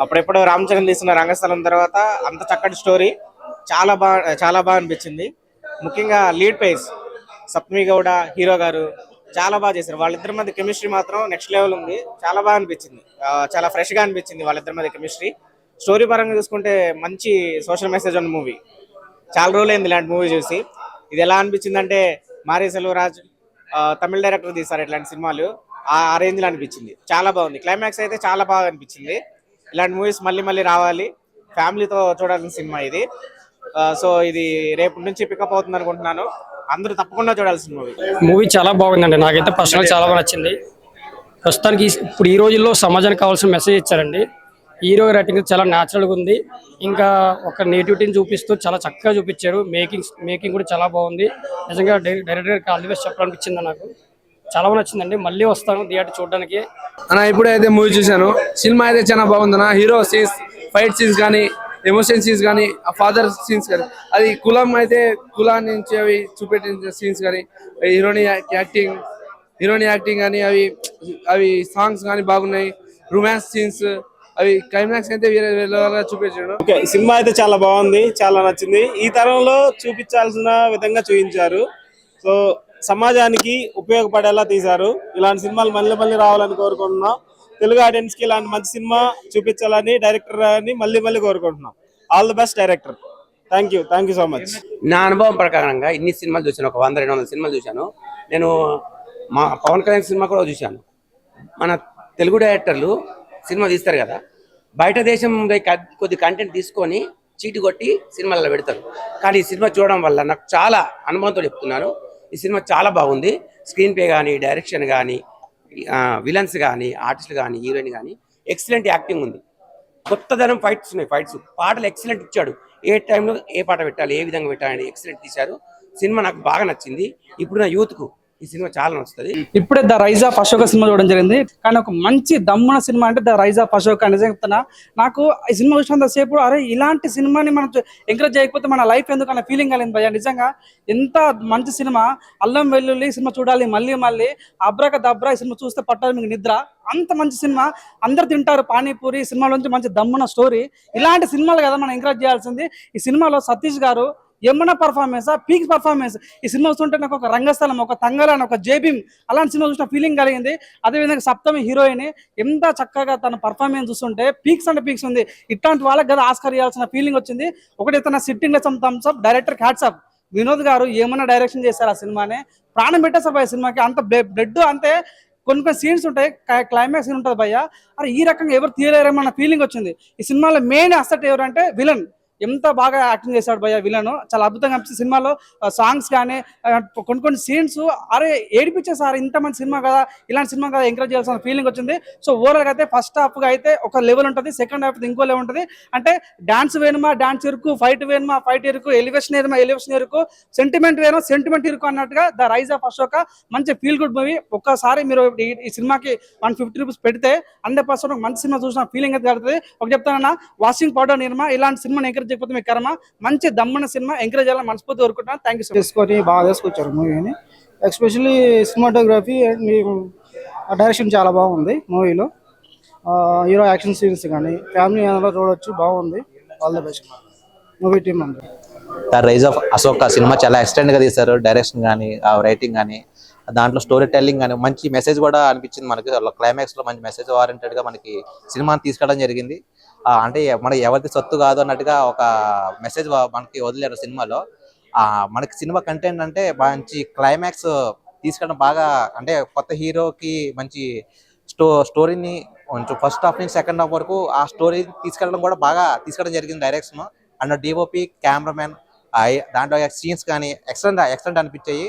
అప్పుడెప్పుడు రామ్ చరణ్ తీసిన రంగస్థలం తర్వాత అంత చక్కటి స్టోరీ చాలా బాగా అనిపించింది. ముఖ్యంగా లీడ్ పేస్ సప్తమి గౌడ హీరో గారు చాలా బాగా చేశారు. వాళ్ళిద్దరి మధ్య కెమిస్ట్రీ మాత్రం నెక్స్ట్ లెవెల్ ఉంది. చాలా బాగా అనిపించింది. చాలా ఫ్రెష్ గా అనిపించింది వాళ్ళిద్దరి మధ్య కెమిస్ట్రీ. స్టోరీ పరంగా చూసుకుంటే మంచి సోషల్ మెసేజ్ ఉన్న మూవీ. చాలా రోజులైంది ఇలాంటి మూవీ చూసి. ఇది ఎలా అనిపించింది అంటే మారీ సెల్వరాజ్ తమిళ డైరెక్టర్ తీశారు ఇట్లాంటి సినిమాలు. ఆ రేంజ్ లో అనిపించింది. చాలా బాగుంది. క్లైమాక్స్ అయితే చాలా బాగా అనిపించింది. ఇలాంటి మూవీస్ మళ్ళీ మళ్ళీ రావాలి. ఫ్యామిలీతో చూడాల్సిన సినిమా ఇది. సో ఇది రేపు నుంచి పికప్ అవుతుంది అనుకుంటున్నాను. అందరూ తప్పకుండా చూడాల్సిన మూవీ. మూవీ చాలా బాగుందండి. నాకైతే పర్సనల్ చాలా బాగా నచ్చింది. ప్రస్తుతానికి ఇప్పుడు ఈ రోజుల్లో సమాజానికి కావాల్సిన మెసేజ్ ఇచ్చారండి. హీరో రైటింగ్ చాలా న్యాచురల్గా ఉంది. ఇంకా ఒక నేటివిటీని చూపిస్తూ చాలా చక్కగా చూపించారు. మేకింగ్ కూడా చాలా బాగుంది. నిజంగా డైరెక్టర్ గారికి ఆల్ ది బెస్ట్ చెప్పాలనిపించింది. నాకు చాలా బాగా నచ్చిందండి. మళ్ళీ వస్తాను థియేటర్ చూడడానికి. ఇప్పుడైతే మూవీ చూశాను. సినిమా అయితే చాలా బాగుందన్న. హీరో సీన్స్, ఫైట్ సీన్స్ కానీ, ఎమోషన్ సీన్స్ కానీ, ఆ ఫాదర్ సీన్స్ కానీ, అది కులం అయితే కులాన్ని నుంచి అవి చూపెట్టిన సీన్స్ కానీ, హీరోని యాక్టింగ్ కానీ, అవి సాంగ్స్ కానీ బాగున్నాయి. రొమాన్స్ సీన్స్, అవి క్లైమాక్స్ అయితే వేరే చూపించాడు. సినిమా అయితే చాలా బాగుంది, చాలా నచ్చింది. ఈ తరంలో చూపించాల్సిన విధంగా చూపించారు. సో సమాజానికి ఉపయోగపడేలా తీశారు. ఇలాంటి సినిమాలు మళ్ళీ మళ్ళీ రావాలని కోరుకుంటున్నాం. తెలుగు ఆడియన్స్ కి ఇలాంటి మంచి సినిమా చూపించాలని డైరెక్టర్ అని మళ్ళీ కోరుకుంటున్నాం. All the best director. Thank you so much. నా అనుభవం ప్రకారంగా ఇన్ని సినిమాలు చూశాను. ఒక 100-200 సినిమాలు చూశాను. నేను మా పవన్ కళ్యాణ్ సినిమా కూడా చూశాను. మన తెలుగు డైరెక్టర్లు సినిమా తీస్తారు కదా, బయట దేశం కొద్ది కంటెంట్ తీసుకొని చీటి కొట్టి సినిమాలలో పెడతారు. కానీ ఈ సినిమా చూడడం వల్ల నాకు చాలా అనుభవంతో చెప్తున్నాను. ఈ సినిమా చాలా బాగుంది. స్క్రీన్ ప్లే కానీ, డైరెక్షన్ కానీ, విలన్స్ కానీ, ఆర్టిస్టులు కానీ, హీరోయిన్ కానీ ఎక్సలెంట్ యాక్టింగ్ ఉంది. కొత్తదనం ఫైట్స్ ఉన్నాయి. పాటలు ఎక్సలెంట్ ఇచ్చాడు. ఏ టైంలో ఏ పాట పెట్టాలి, ఏ విధంగా పెట్టాలని ఎక్సలెంట్ తీశారు. సినిమా నాకు బాగా నచ్చింది. ఇప్పుడు నా యూత్కు ఈ సినిమా చాలా నచ్చుతుంది. ఇప్పుడే the rise of Ashoka cinema చూడడం జరిగింది. కానీ ఒక మంచి దమ్మున సినిమా అంటే ద రైజ్ ఆఫ్ అశోక. నిజంగా చెప్తున్నా, నాకు ఈ సినిమా చూసినంతసేపు అరే ఇలాంటి సినిమాని మనం ఎంకరేజ్ చేయకపోతే మన లైఫ్ ఎందుకు అన్న ఫీలింగ్ కలిగింది భయ్యా. నిజంగా ఎంత మంచి సినిమా. అల్లం వెల్లుల్లి సినిమా చూడాలి మళ్ళీ అబ్రాక దబ్రా ఈ సినిమా చూస్తే పట్టాలి మీకు నిద్ర. అంత మంచి సినిమా. అందరు తింటారు పానీపూరి. సినిమాలోంచి మంచి దమ్మున స్టోరీ. ఇలాంటి సినిమాలు కదా మనం ఎంకరేజ్ చేయాల్సింది. ఈ సినిమాలో సతీష్ గారు ఏమన్నా పర్ఫార్మెన్స్, పీక్ పర్ఫార్మెన్స్. ఈ సినిమా చూస్తుంటే నాకు ఒక రంగస్థలం, ఒక తంగళాన్, ఒక జేబీం అలాంటి సినిమా చూసిన ఫీలింగ్ కలిగింది. అదేవిధంగా సప్తమి హీరోయిన్ ఎంత చక్కగా తన పర్ఫార్మెన్స్ చూస్తుంటే పీక్స్ అంటే పీక్స్ ఉంది. ఇట్లాంటి వాళ్ళకి కదా ఆస్కార్ ఇవ్వాల్సిన ఫీలింగ్ వచ్చింది. ఒకటి తన sitting thumbs up director hats up. Vinod garu ఏమన్నా డైరెక్షన్ చేశారు ఆ సినిమాని. ప్రాణం పెట్టేస్తారు భయ సినిమాకి. అంత బ్లడ్ అంతే. కొన్ని సీన్స్ ఉంటాయి, క్లైమాక్స్ సీన్ ఉంటుంది భయ్య. అరే ఈ రకంగా ఎవరు తీయలేరేమన్న ఫీలింగ్ వచ్చింది. ఈ సినిమాలో మెయిన్ అసెట్ ఎవరంటే విలన్. ఎంత బాగా యాక్టింగ్ చేశాడు భయ్య విలన్. చాలా అద్భుతంగా అనిపిస్తుంది సినిమాలో. సాంగ్స్ కానీ కొన్ని సీన్స్ అరే ఏడిపించే సార్ ఇంత మంచి సినిమా కదా, ఇలాంటి సినిమా కదా ఎంకరేజ్ చేయాల్సిన ఫీలింగ్ వచ్చింది. సో ఓవరాల్గా అయితే ఫస్ట్ హాఫ్గా అయితే ఒక లెవెల్ ఉంటుంది, సెకండ్ హాఫ్ ఇంకో లెవెల్ ఉంటుంది. అంటే డాన్స్ వేనుమా డాన్స్ ఇరుకు, ఫైట్ వేనుమా ఫైట్ ఇరుకు, ఎలివేషన్ ఇరుకు, సెంటిమెంట్ వేను సెంటిమెంట్ ఇరుకు అన్నట్టుగా ద రైజ్ ఆఫ్ అశోక మంచి ఫీల్ గుడ్ మూవీ. ఒక్కసారి మీరు ఈ సినిమాకి 150 రూపీస్ పెడితే 100% మంచి సినిమా చూసిన ఫీలింగ్ అయితే కలుగుతుంది. ఒక చెప్తానన్నా, వాషింగ్ పౌడర్ నిర్మా ఇలాంటి సినిమాని ఎంకరేజ్ చేయకపోతే మీకు కర్మ. మంచి దమ్మన సినిమా ఎంకరేజ్ చేయాలని మనస్ఫూర్తి కోరుకుంటున్నాను. Thank you. తీసుకొని బాగా తీసుకొచ్చారు మూవీని. ఎస్పెషల్లీ సినిమాటోగ్రఫీ అండ్ డైరెక్షన్ చాలా బాగుంది మూవీలో. హీరో యాక్షన్ సీన్స్ కానీ ఫ్యామిలీ అందులో చూడొచ్చు, బాగుంది. All the best movie team అందరూ. ద రైజ్ ఆఫ్ అశోక సినిమా చాలా ఎక్స్టెండ్ గా తీశారు. డైరెక్షన్ కానీ, రైటింగ్ కానీ, దాంట్లో స్టోరీ టెల్లింగ్ కానీ మంచి మెసేజ్ కూడా అనిపించింది మనకి. క్లైమాక్స్ లో మంచి మెసేజ్ ఓరియంటెడ్ గా మనకి సినిమాని తీసుకెళ్ళడం జరిగింది. అంటే మనకి ఎవరికి సొత్తు కాదు అన్నట్టుగా ఒక మెసేజ్ మనకి వదిలేరు సినిమాలో. మనకి సినిమా కంటెంట్ అంటే మంచి క్లైమాక్స్ తీసుకెళ్ళడం బాగా, అంటే కొత్త హీరోకి మంచి స్టోరీని కొంచెం ఫస్ట్ హాఫ్ నుంచి సెకండ్ హాఫ్ వరకు ఆ స్టోరీ తీసుకెళ్ళడం కూడా బాగా తీసుకెళ్ళడం జరిగింది డైరెక్షన్ అండ్ డిఓపి, కెమెరామెన్. దాంట్లో సీన్స్ కానీ ఎక్సలెంట్ అనిపించాయి.